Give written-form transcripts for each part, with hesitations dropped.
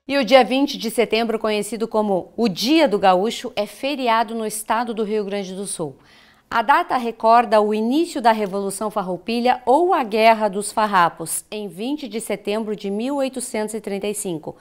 E o dia 20 de setembro, conhecido como o Dia do Gaúcho, é feriado no estado do Rio Grande do Sul. A data recorda o início da Revolução Farroupilha ou a Guerra dos Farrapos, em 20 de setembro de 1835.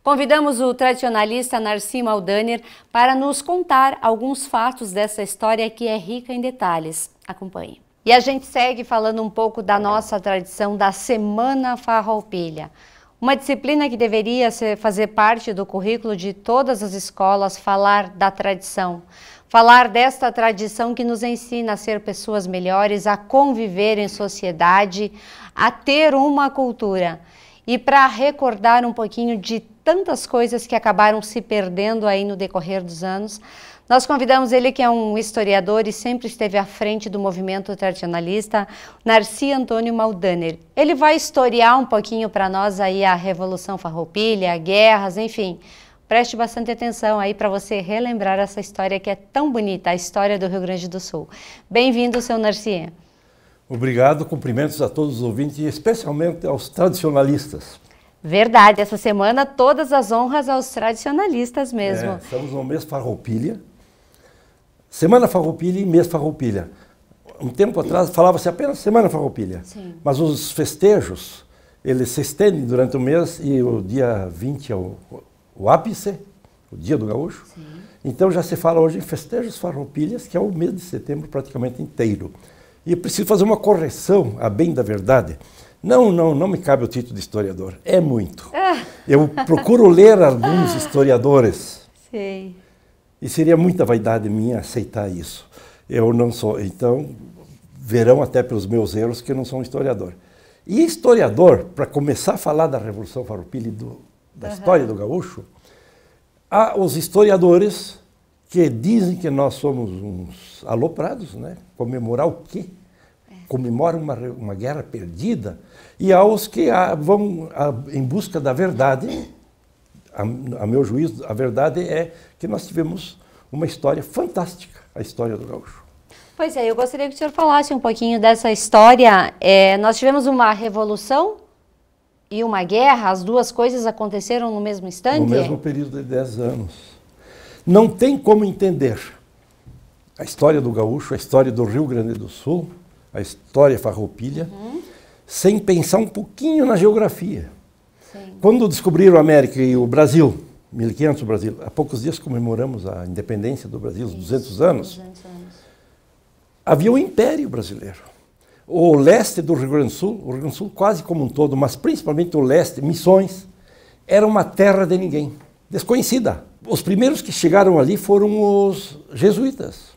Convidamos o tradicionalista Narci Maldaner para nos contar alguns fatos dessa história que é rica em detalhes. Acompanhe. E a gente segue falando um pouco da nossa tradição da Semana Farroupilha. Uma disciplina que deveria fazer parte do currículo de todas as escolas, falar da tradição. Falar desta tradição que nos ensina a ser pessoas melhores, a conviver em sociedade, a ter uma cultura. E para recordar um pouquinho de tantas coisas que acabaram se perdendo aí no decorrer dos anos, nós convidamos ele, que é um historiador e sempre esteve à frente do movimento tradicionalista, Narci Antônio Maldaner. Ele vai historiar um pouquinho para nós aí a Revolução Farroupilha, guerras, enfim. Preste bastante atenção aí para você relembrar essa história que é tão bonita, a história do Rio Grande do Sul. Bem-vindo, seu Narci. Obrigado, cumprimentos a todos os ouvintes e especialmente aos tradicionalistas. Verdade, essa semana todas as honras aos tradicionalistas mesmo. Estamos no mês Farroupilha, Semana Farroupilha e mês Farroupilha. Um tempo atrás falava-se apenas Semana Farroupilha, Sim. Mas os festejos, eles se estendem durante o mês e o dia 20 é o ápice, o Dia do Gaúcho. Sim. Então já se fala hoje em festejos farroupilhas, que é o mês de setembro praticamente inteiro. E eu preciso fazer uma correção, a bem da verdade. Não me cabe o título de historiador, é muito. Eu procuro ler alguns historiadores. Sei. E seria muita vaidade minha aceitar isso. Eu não sou, então verão até pelos meus erros que eu não sou um historiador. E historiador, para começar a falar da Revolução Farroupilha e da história do gaúcho, há os historiadores que dizem que nós somos uns aloprados, né? Comemorar o quê? Comemoram uma guerra perdida. E há os que vão em busca da verdade. A meu juízo, a verdade é que nós tivemos uma história fantástica, a história do gaúcho. Pois é, eu gostaria que o senhor falasse um pouquinho dessa história. Nós tivemos uma revolução e uma guerra, as duas coisas aconteceram no mesmo instante? No mesmo período de 10 anos. Não tem como entender a história do gaúcho, a história do Rio Grande do Sul, a história farroupilha, sem pensar um pouquinho na geografia. Sim. Quando descobriram a América e o Brasil, 1500 o Brasil, há poucos dias comemoramos a independência do Brasil, os 200 anos. Havia um império brasileiro. O leste do Rio Grande do Sul, o Rio Grande do Sul quase como um todo, mas principalmente o leste, Missões, era uma terra de ninguém, desconhecida. Os primeiros que chegaram ali foram os jesuítas.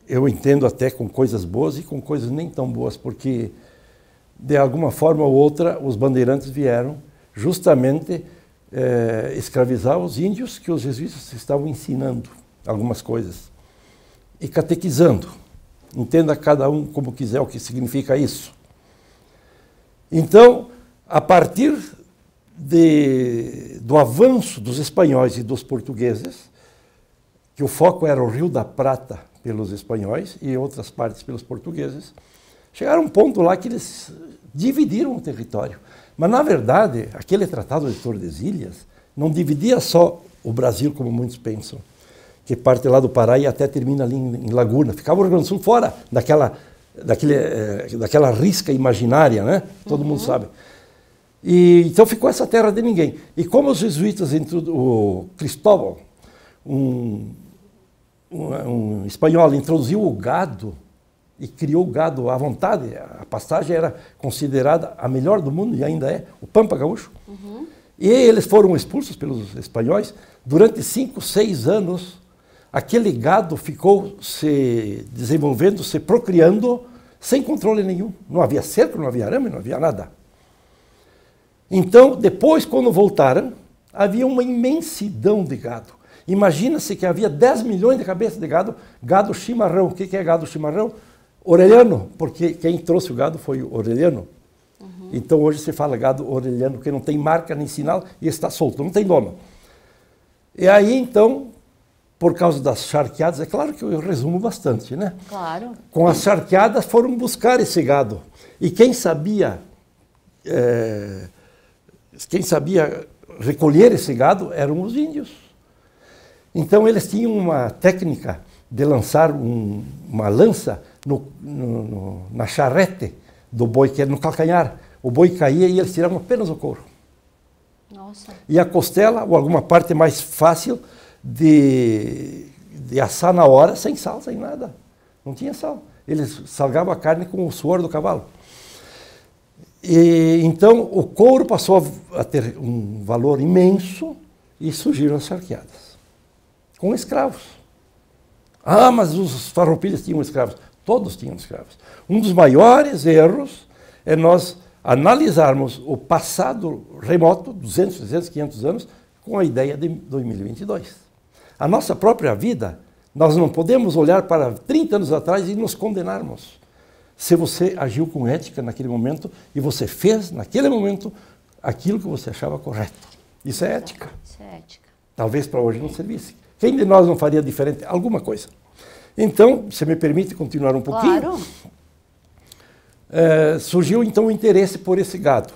Eu entendo até com coisas boas e com coisas nem tão boas, porque de alguma forma ou outra os bandeirantes vieram justamente escravizar os índios, que os jesuítas estavam ensinando algumas coisas e catequizando. Entenda cada um como quiser o que significa isso. Então, a partir do avanço dos espanhóis e dos portugueses, que o foco era o Rio da Prata pelos espanhóis e outras partes pelos portugueses, chegaram a um ponto lá que eles dividiram o território. Mas, na verdade, aquele Tratado de Tordesilhas não dividia só o Brasil, como muitos pensam, que parte lá do Pará e até termina ali em Laguna. Ficava o Rio Grande do Sul fora daquela risca imaginária, né? Todo mundo sabe. E então ficou essa terra de ninguém. E como os jesuítas, o Cristóvão, um espanhol, introduziu o gado e criou o gado à vontade, a pastagem era considerada a melhor do mundo e ainda é, o Pampa Gaúcho. E eles foram expulsos pelos espanhóis. Durante 5, 6 anos, aquele gado ficou se desenvolvendo, se procriando, sem controle nenhum. Não havia cerco, não havia arame, não havia nada. Então, depois, quando voltaram, havia uma imensidão de gado. Imagina-se que havia 10 milhões de cabeças de gado, gado chimarrão. O que é gado chimarrão? Orelhano, porque quem trouxe o gado foi o orelhano. Então hoje se fala gado orelhano, porque não tem marca nem sinal e está solto, não tem dono. E aí então, por causa das charqueadas, é claro que eu resumo bastante, né? Claro. Com as charqueadas foram buscar esse gado. E quem sabia recolher esse gado eram os índios. Então eles tinham uma técnica de lançar uma lança na charrete do boi, que era no calcanhar. O boi caía e eles tiravam apenas o couro. Nossa. E a costela, ou alguma parte mais fácil de assar na hora, sem sal, sem nada. Não tinha sal. Eles salgavam a carne com o suor do cavalo. E então o couro passou a ter um valor imenso e surgiram as charqueadas, com escravos. Ah, mas os farroupilhas tinham escravos. Todos tinham escravos. Um dos maiores erros é nós analisarmos o passado remoto, 200, 300, 500 anos, com a ideia de 2022. A nossa própria vida, nós não podemos olhar para 30 anos atrás e nos condenarmos. Se você agiu com ética naquele momento e você fez, naquele momento, aquilo que você achava correto. Isso é ética. Isso é ética. Talvez para hoje não servisse. Quem de nós não faria diferente? Alguma coisa. Então, se me permite continuar um pouquinho. Claro. Surgiu então o interesse por esse gado.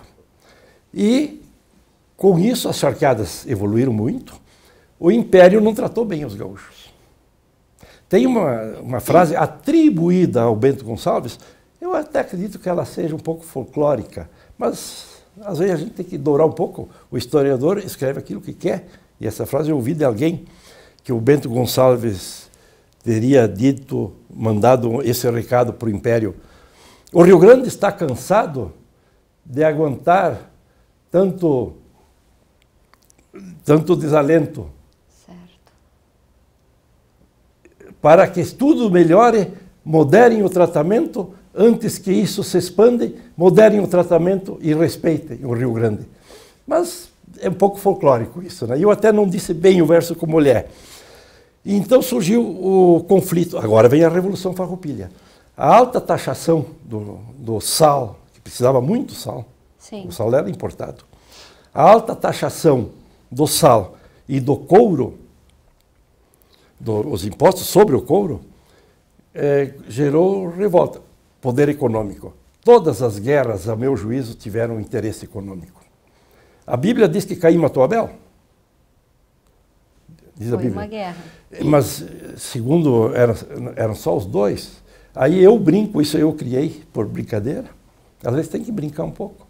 E, com isso, as charqueadas evoluíram muito. O Império não tratou bem os gaúchos. Tem uma frase atribuída ao Bento Gonçalves, eu até acredito que ela seja um pouco folclórica, mas às vezes a gente tem que dourar um pouco. O historiador escreve aquilo que quer, e essa frase eu ouvi de alguém, que o Bento Gonçalves teria dito, mandado esse recado para o Império. O Rio Grande está cansado de aguentar tanto desalento. Certo. Para que tudo melhore, moderem o tratamento, antes que isso se expande, moderem o tratamento e respeitem o Rio Grande. Mas é um pouco folclórico isso, né? Eu até não disse bem o verso como ele é. Então surgiu o conflito. Agora vem a Revolução Farroupilha. A alta taxação do sal, que precisava muito sal, Sim. O sal era importado. A alta taxação do sal e do couro, os impostos sobre o couro, gerou revolta. Poder econômico. Todas as guerras, a meu juízo, tiveram interesse econômico. A Bíblia diz que Caim matou Abel. Diz a Bíblia. Foi uma guerra. Mas, segundo, eram só os dois. Aí eu brinco, isso eu criei por brincadeira. Às vezes tem que brincar um pouco.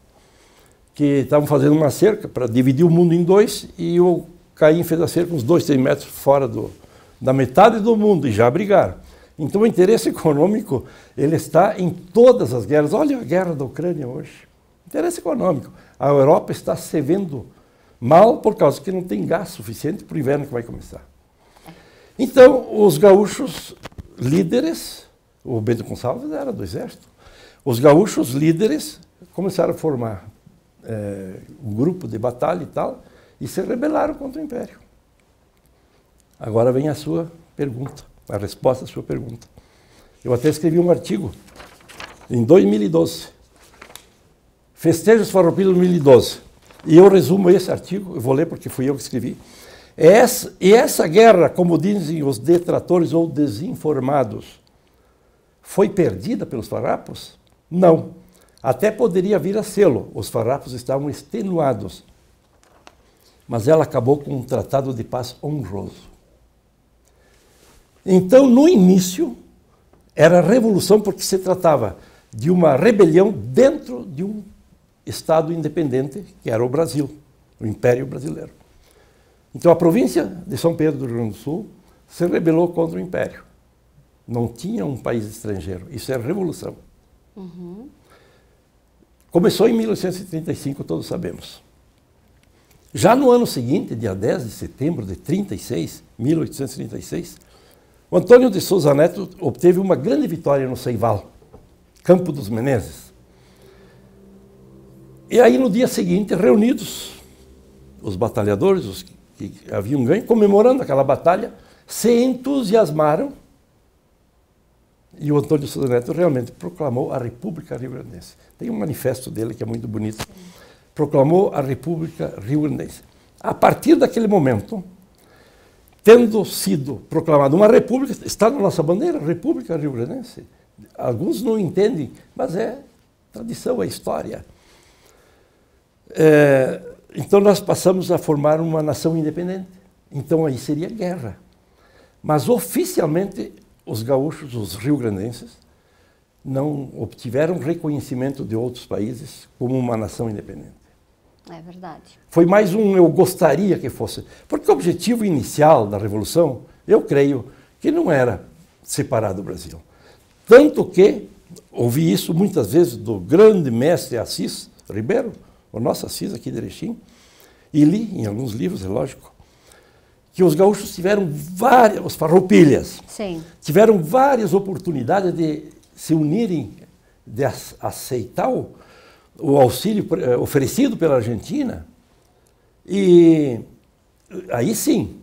Que estavam fazendo uma cerca para dividir o mundo em dois e o Caim fez a cerca uns 2, 3 metros fora da metade do mundo e já brigaram. Então o interesse econômico ele está em todas as guerras. Olha a guerra da Ucrânia hoje. Interesse econômico. A Europa está se vendo mal por causa que não tem gás suficiente para o inverno que vai começar. Então os gaúchos líderes, o Bento Gonçalves era do exército, os gaúchos líderes começaram a formar um grupo de batalha e tal, e se rebelaram contra o Império. Agora vem a sua pergunta, a resposta à sua pergunta. Eu até escrevi um artigo em 2012, Festejos Farroupilha 2012, e eu resumo esse artigo, eu vou ler porque fui eu que escrevi. E essa guerra, como dizem os detratores ou desinformados, foi perdida pelos farrapos? Não. Até poderia vir a sê-lo. Os farrapos estavam extenuados. Mas ela acabou com um tratado de paz honroso. Então, no início, era revolução porque se tratava de uma rebelião dentro de um Estado independente, que era o Brasil, o Império Brasileiro. Então, a província de São Pedro do Rio Grande do Sul se rebelou contra o Império. Não tinha um país estrangeiro. Isso é revolução. Uhum. Começou em 1835, todos sabemos. Já no ano seguinte, dia 10 de setembro de 1836, o Antônio de Sousa Neto obteve uma grande vitória no Ceival, Campo dos Menezes. E aí, no dia seguinte, reunidos, os batalhadores, os que haviam ganho, comemorando aquela batalha, se entusiasmaram. E o Antônio de Sousa Neto realmente proclamou a República Rio-Grandense. Tem um manifesto dele que é muito bonito. Proclamou a República Rio-Grandense. A partir daquele momento, tendo sido proclamada uma república, está na nossa bandeira, República Rio-Grandense. Alguns não entendem, mas é tradição, é história. Então nós passamos a formar uma nação independente. Então aí seria guerra. Mas oficialmente os gaúchos, os rio-grandenses, não obtiveram reconhecimento de outros países como uma nação independente. É verdade. Foi mais um eu gostaria que fosse. Porque o objetivo inicial da Revolução, eu creio, que não era separar do Brasil. Tanto que ouvi isso muitas vezes do grande mestre Assis Ribeiro, o nosso Assis aqui de Erechim, e li em alguns livros, é lógico, que os gaúchos tiveram várias, os farroupilhas, Sim. tiveram várias oportunidades de se unirem, de aceitar o auxílio oferecido pela Argentina, e aí sim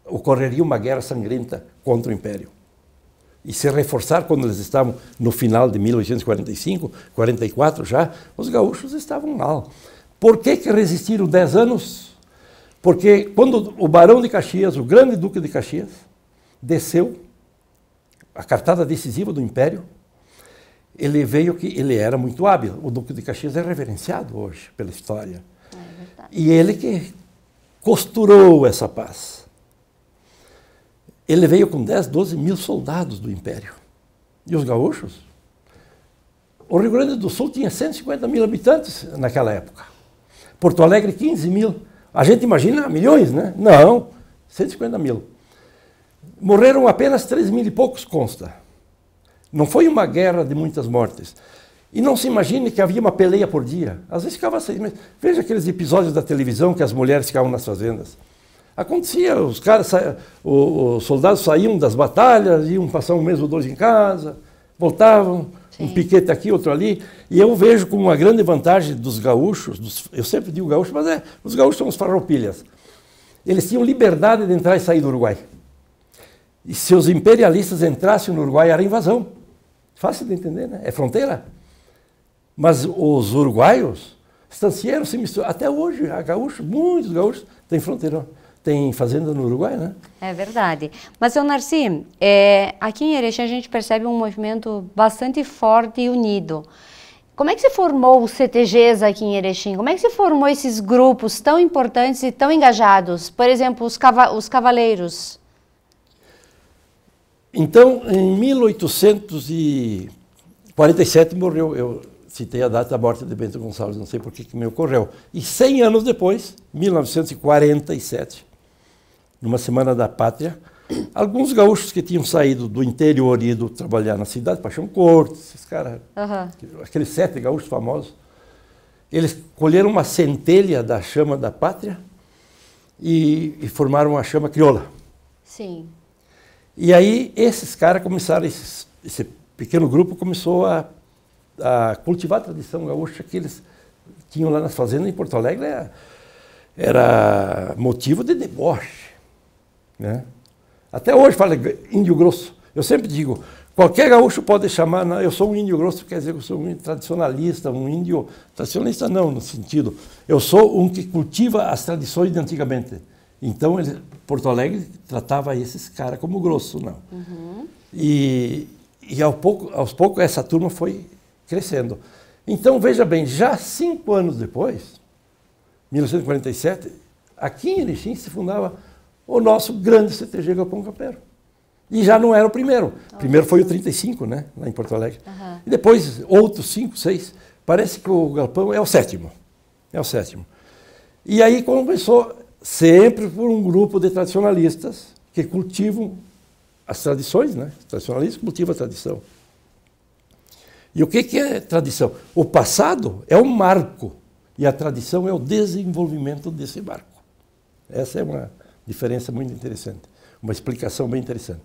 ocorreria uma guerra sangrenta contra o Império. E se reforçar quando eles estavam no final de 1845, 44 já, os gaúchos estavam mal. Por que resistiram 10 anos? Porque quando o Barão de Caxias, o grande Duque de Caxias, desceu, a cartada decisiva do Império, ele veio que ele era muito hábil. O Duque de Caxias é reverenciado hoje pela história. É verdade. E ele que costurou essa paz. Ele veio com 10, 12 mil soldados do Império. E os gaúchos? O Rio Grande do Sul tinha 150 mil habitantes naquela época. Porto Alegre, 15 mil. A gente imagina milhões, né? Não, 150 mil. Morreram apenas 3 mil e poucos, consta. Não foi uma guerra de muitas mortes. E não se imagine que havia uma peleia por dia. Às vezes ficava 6 meses. Veja aqueles episódios da televisão que as mulheres ficavam nas fazendas. Acontecia, os caras, os soldados saíam das batalhas, iam passar um mês ou dois em casa, voltavam, um piquete aqui, outro ali. E eu vejo como uma grande vantagem dos gaúchos, eu sempre digo gaúchos, mas os gaúchos são os farroupilhas. Eles tinham liberdade de entrar e sair do Uruguai. E se os imperialistas entrassem no Uruguai, era invasão. Fácil de entender, né? É fronteira. Mas os uruguaios, estancieiros, se misturam. Até hoje, há gaúchos, muitos gaúchos têm fronteira. Tem fazenda no Uruguai, né? É verdade. Mas, seu Narci, aqui em Erechim a gente percebe um movimento bastante forte e unido. Como é que se formou os CTGs aqui em Erechim? Como é que se formou esses grupos tão importantes e tão engajados? Por exemplo, os cavaleiros. Então, em 1847 morreu, eu citei a data da morte de Bento Gonçalves, não sei por que me ocorreu. E 100 anos depois, 1947, numa Semana da Pátria, alguns gaúchos que tinham saído do interior e ido trabalhar na cidade, Paixão Corto, esses caras, aqueles 7 gaúchos famosos, eles colheram uma centelha da chama da pátria e formaram a chama crioula. Sim. E aí esses caras começaram, esse pequeno grupo começou a cultivar a tradição gaúcha que eles tinham lá nas fazendas em Porto Alegre, era motivo de deboche, né? Até hoje fala índio grosso. Eu sempre digo, qualquer gaúcho pode chamar, eu sou um índio grosso, quer dizer que eu sou um índio tradicionalista, um índio tradicionalista não, no sentido, eu sou um que cultiva as tradições de antigamente. Então, Porto Alegre tratava esses caras como grosso, não. Uhum. E aos poucos essa turma foi crescendo. Então, veja bem, já 5 anos depois, 1947, aqui em Erechim se fundava o nosso grande CTG Galpão Campeiro. E já não era o primeiro. O primeiro foi o 35, né, lá em Porto Alegre. Uhum. E depois outros 5, 6. Parece que o Galpão é o 7º. É o 7º. E aí começou sempre por um grupo de tradicionalistas que cultivam as tradições, né? Os tradicionalistas cultivam a tradição. E o que é tradição? O passado é um marco e a tradição é o desenvolvimento desse marco. Essa é uma diferença muito interessante, uma explicação bem interessante.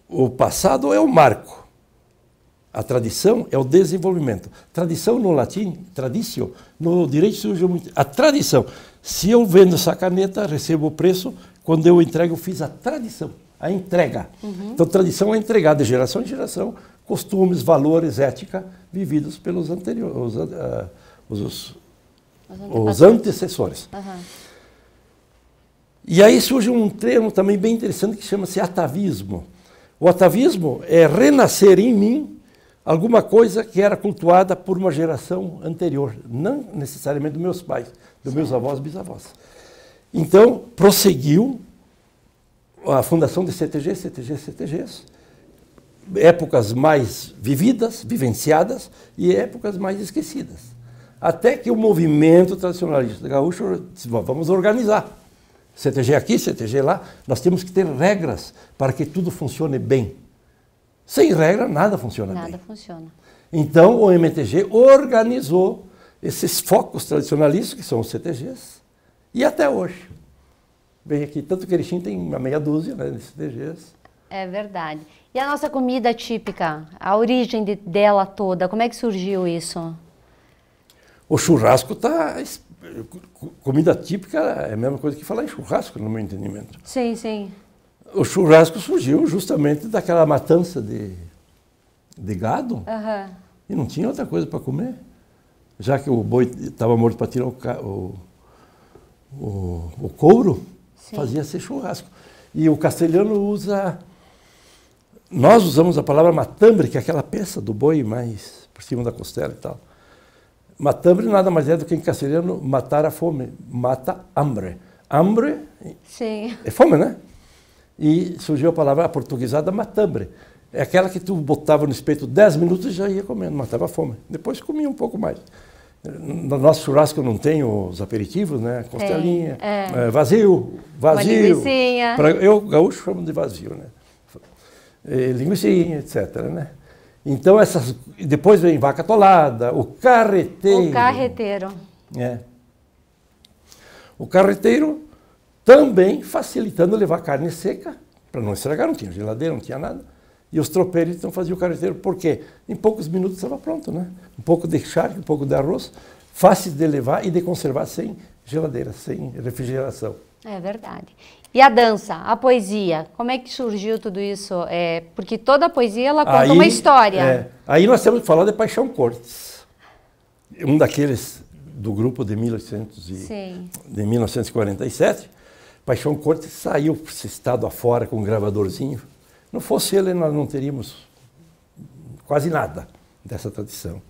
O passado é o marco, a tradição é o desenvolvimento. Tradição no latim, traditio, no direito surge muito. A tradição, se eu vendo essa caneta, recebo o preço, quando eu entrego, eu fiz a tradição, a entrega. Uhum. Então, tradição é entregar de geração em geração, costumes, valores, ética, vividos pelos anteriores, os antecessores. Uhum. E aí surge um termo também bem interessante que chama-se atavismo. O atavismo é renascer em mim alguma coisa que era cultuada por uma geração anterior, não necessariamente dos meus pais, dos meus avós e bisavós. Então, prosseguiu a fundação de CTGs, épocas mais vividas, vivenciadas e épocas mais esquecidas. Até que o movimento tradicionalista gaúcho disse, vamos organizar. CTG aqui, CTG lá, nós temos que ter regras para que tudo funcione bem. Sem regra, nada funciona bem. Nada funciona. Então, o MTG organizou esses focos tradicionalistas, que são os CTGs, e até hoje. Vem aqui, tanto que Erechim tem uma meia dúzia, né, de CTGs. É verdade. E a nossa comida típica, a origem dela toda, como é que surgiu isso? O churrasco está... Comida típica é a mesma coisa que falar em churrasco, no meu entendimento. Sim, sim. O churrasco surgiu justamente daquela matança de gado, e não tinha outra coisa para comer. Já que o boi estava morto para tirar o couro, fazia-se churrasco. E o castelhano usa... Nós usamos a palavra matambre, que é aquela peça do boi mais por cima da costela e tal. Matambre nada mais é do que em castelhano matar a fome, mata hambre. Hambre é fome, né? E surgiu a palavra aportuguesada matambre. É aquela que tu botava no espeto 10 minutos e já ia comendo, matava a fome. Depois comia um pouco mais. No nosso churrasco não tem os aperitivos, né? Costelinha, vazio. Uma linguicinha. Eu, gaúcho, chamo de vazio, né? Linguicinha, etc, né? Então, depois vem vaca atolada, o carreteiro. O carreteiro. O carreteiro também facilitando levar carne seca, para não estragar, não tinha geladeira, não tinha nada. E os tropeiros então faziam o carreteiro, porque em poucos minutos estava pronto, né? Um pouco de charque, um pouco de arroz, fácil de levar e de conservar sem geladeira, sem refrigeração. É verdade. E a dança, a poesia, como é que surgiu tudo isso? Porque toda a poesia ela conta uma história. Aí nós temos que falar de Paixão Cortes. Um daqueles do grupo de 1947. Paixão Cortes saiu para esse estado afora com um gravadorzinho. Não fosse ele, nós não teríamos quase nada dessa tradição.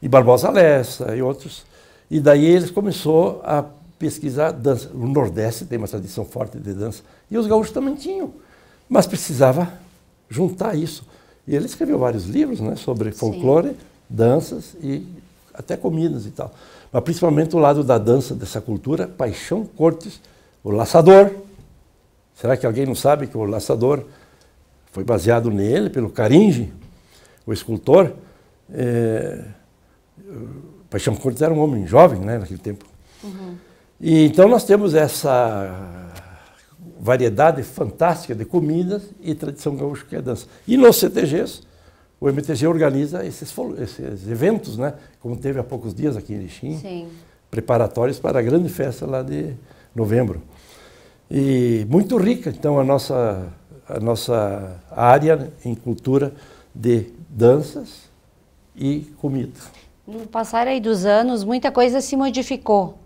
E Barbosa Lessa e outros. E daí eles começaram a pesquisar dança. O Nordeste tem uma tradição forte de dança. E os gaúchos também tinham. Mas precisava juntar isso. E ele escreveu vários livros, né, sobre folclore, danças e até comidas e tal. Mas principalmente o lado da dança, dessa cultura, Paixão Cortes, o laçador. Será que alguém não sabe que o laçador foi baseado nele, pelo Caringe, o escultor? Paixão Cortes era um homem jovem, né, naquele tempo. E então nós temos essa variedade fantástica de comidas e tradição gaúcha que é a dança. E nos CTGs, o MTG organiza esses eventos, né, como teve há poucos dias aqui em Erechim, preparatórios para a grande festa lá de novembro. E muito rica, então, a nossa área em cultura de danças e comida. No passar aí dos anos, muita coisa se modificou.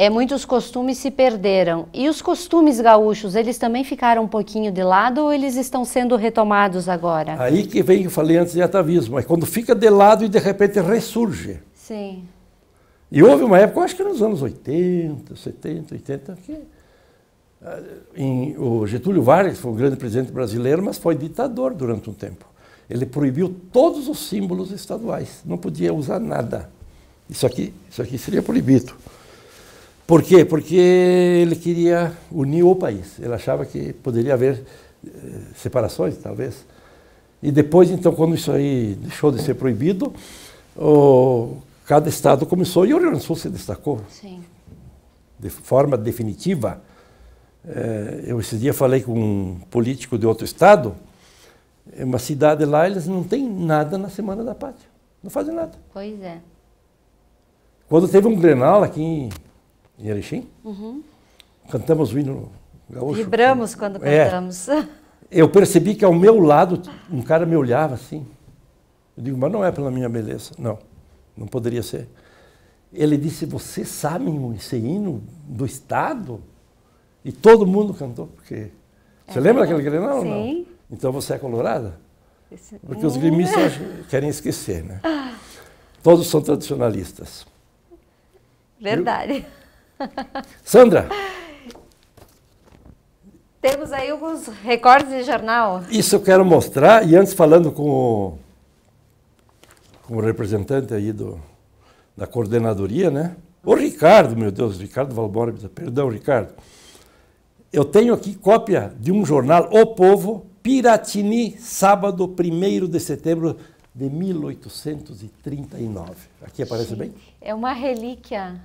Muitos costumes se perderam. E os costumes gaúchos, eles também ficaram um pouquinho de lado ou eles estão sendo retomados agora? Aí que vem, eu falei antes de atavismo, é quando fica de lado e de repente ressurge. Sim. E houve uma época, eu acho que nos anos 80, 70, 80, que o Getúlio Vargas foi um grande presidente brasileiro, mas foi ditador durante um tempo. Ele proibiu todos os símbolos estaduais, não podia usar nada. Isso aqui seria proibido. Por quê? Porque ele queria unir o país. Ele achava que poderia haver separações, talvez. E depois, então, quando isso aí deixou de ser proibido, cada estado começou, e o Rio Grande do Sul se destacou. Sim. De forma definitiva. Eu esse dia falei com um político de outro estado, uma cidade lá, eles não têm nada na Semana da Pátria. Não fazem nada. Pois é. Quando teve um Grenal aqui em Erechim, cantamos o hino gaúcho. Vibramos quando cantamos. Eu percebi que ao meu lado um cara me olhava assim. Eu digo, mas não é pela minha beleza. Não, não poderia ser. Ele disse, você sabe esse hino do estado? E todo mundo cantou, porque... Você lembra daquele Grenal ou não? Sim. Então você é colorada? Porque os gremistas querem esquecer, né? Todos são tradicionalistas. Verdade. Sandra. Temos aí alguns recortes de jornal. Isso eu quero mostrar, e antes falando com o representante aí da coordenadoria, né? O Ricardo, meu Deus, Ricardo Valborba, perdão, Ricardo. Eu tenho aqui cópia de um jornal, O Povo, Piratini, sábado 1º de setembro de 1839. Aqui aparece bem? É uma relíquia.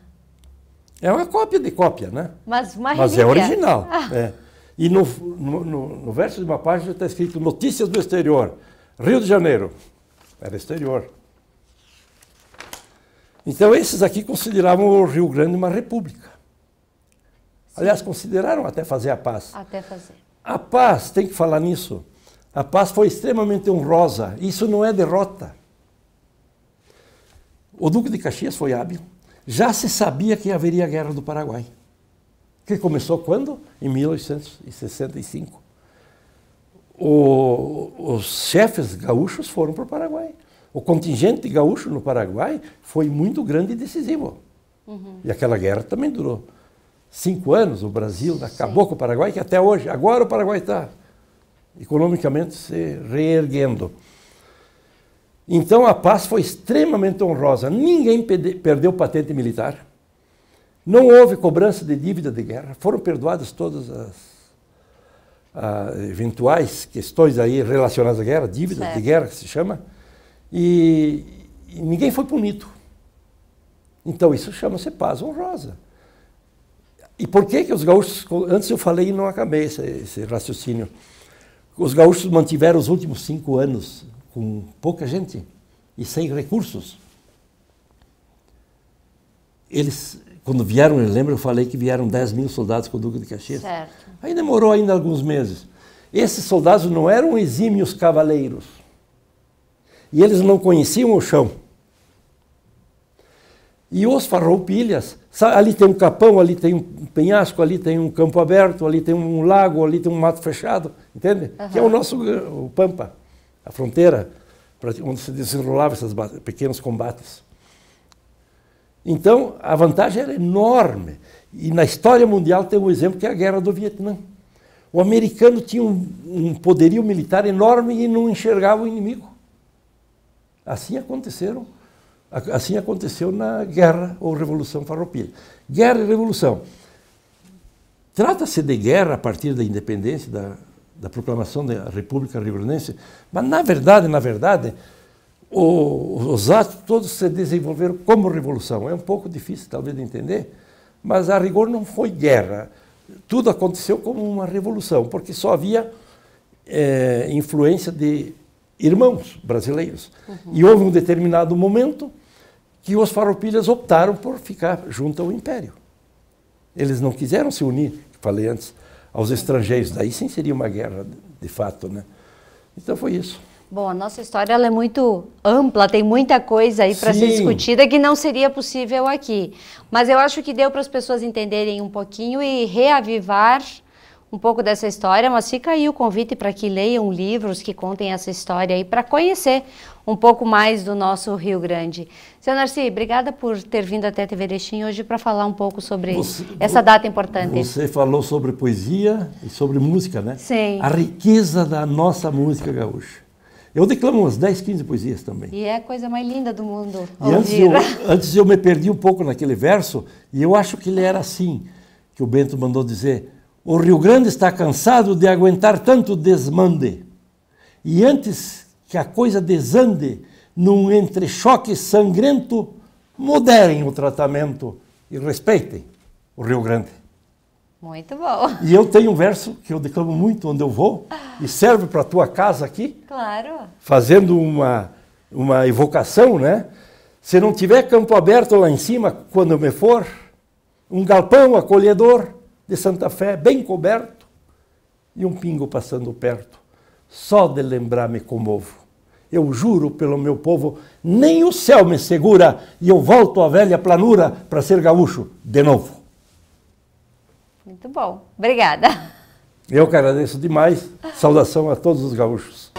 É uma cópia de cópia, né? Mas uma Mas relíquia. é original. É. E no verso de uma página está escrito Notícias do Exterior, Rio de Janeiro. Era exterior. Então esses aqui consideravam o Rio Grande uma república. Sim. Aliás, consideraram até fazer a paz. Até fazer. A paz, tem que falar nisso, a paz foi extremamente honrosa. Isso não é derrota. O Duque de Caxias foi hábil. Já se sabia que haveria a Guerra do Paraguai. Que começou quando? Em 1865. Os chefes gaúchos foram para o Paraguai. O contingente gaúcho no Paraguai foi muito grande e decisivo. Uhum. E aquela guerra também durou 5 anos. O Brasil acabou com o Paraguai, que até hoje, agora o Paraguai está economicamente se reerguendo. Então a paz foi extremamente honrosa. Ninguém perdeu patente militar. Não houve cobrança de dívida de guerra, foram perdoadas todas as eventuais questões aí relacionadas à guerra, dívidas de guerra que se chama, e ninguém foi punido. Então isso chama-se paz honrosa. E por que os gaúchos, antes eu falei e não acabei esse raciocínio, os gaúchos mantiveram os últimos 5 anos com pouca gente e sem recursos. Eles... Quando vieram, eu lembro, eu falei que vieram 10.000 soldados com o Duque de Caxias. Certo. Aí demorou ainda alguns meses. Esses soldados não eram exímios cavaleiros. E eles não conheciam o chão. E os farroupilhas, ali tem um capão, ali tem um penhasco, ali tem um campo aberto, ali tem um lago, ali tem um mato fechado, entende? Uhum. Que é o nosso o Pampa, a fronteira, onde se desenrolavam esses pequenos combates. Então, a vantagem era enorme. E na história mundial tem um exemplo que é a Guerra do Vietnã. O americano tinha um poderio militar enorme e não enxergava o inimigo. Assim aconteceu na Guerra ou Revolução Farroupilha. Guerra e Revolução. Trata-se de guerra a partir da independência, da proclamação da República Rio-Grandense, mas na verdade, os atos todos se desenvolveram como revolução. É um pouco difícil, talvez, de entender, mas a rigor não foi guerra. Tudo aconteceu como uma revolução, porque só havia influência de irmãos brasileiros. Uhum. E houve um determinado momento que os farroupilhas optaram por ficar junto ao Império. Eles não quiseram se unir, falei antes, aos estrangeiros. Daí sim seria uma guerra, de fato, né? Então foi isso. Bom, a nossa história ela é muito ampla, tem muita coisa aí para ser discutida que não seria possível aqui. Mas eu acho que deu para as pessoas entenderem um pouquinho e reavivar um pouco dessa história, mas fica aí o convite para que leiam livros que contem essa história aí, para conhecer um pouco mais do nosso Rio Grande. Seu Narci, obrigada por ter vindo até a TV Erechim hoje para falar um pouco sobre essa data importante. Você falou sobre poesia e sobre música, né? Sim. A riqueza da nossa música gaúcha. Eu declamo umas 10, 15 poesias também. E é a coisa mais linda do mundo. E antes eu me perdi um pouco naquele verso, e eu acho que ele era assim, que o Bento mandou dizer: o Rio Grande está cansado de aguentar tanto desmande. E antes que a coisa desande, num entrechoque sangrento, moderem o tratamento e respeitem o Rio Grande. Muito bom. E eu tenho um verso que eu declamo muito onde eu vou, e serve para a tua casa aqui. Claro. Fazendo uma evocação, né? Se não tiver campo aberto lá em cima, quando eu me for, um galpão acolhedor de Santa Fé, bem coberto, e um pingo passando perto. Só de lembrar me comovo. Eu juro pelo meu povo, nem o céu me segura, e eu volto à velha planura para ser gaúcho de novo. Muito bom. Obrigada. Eu que agradeço demais. Saudação a todos os gaúchos.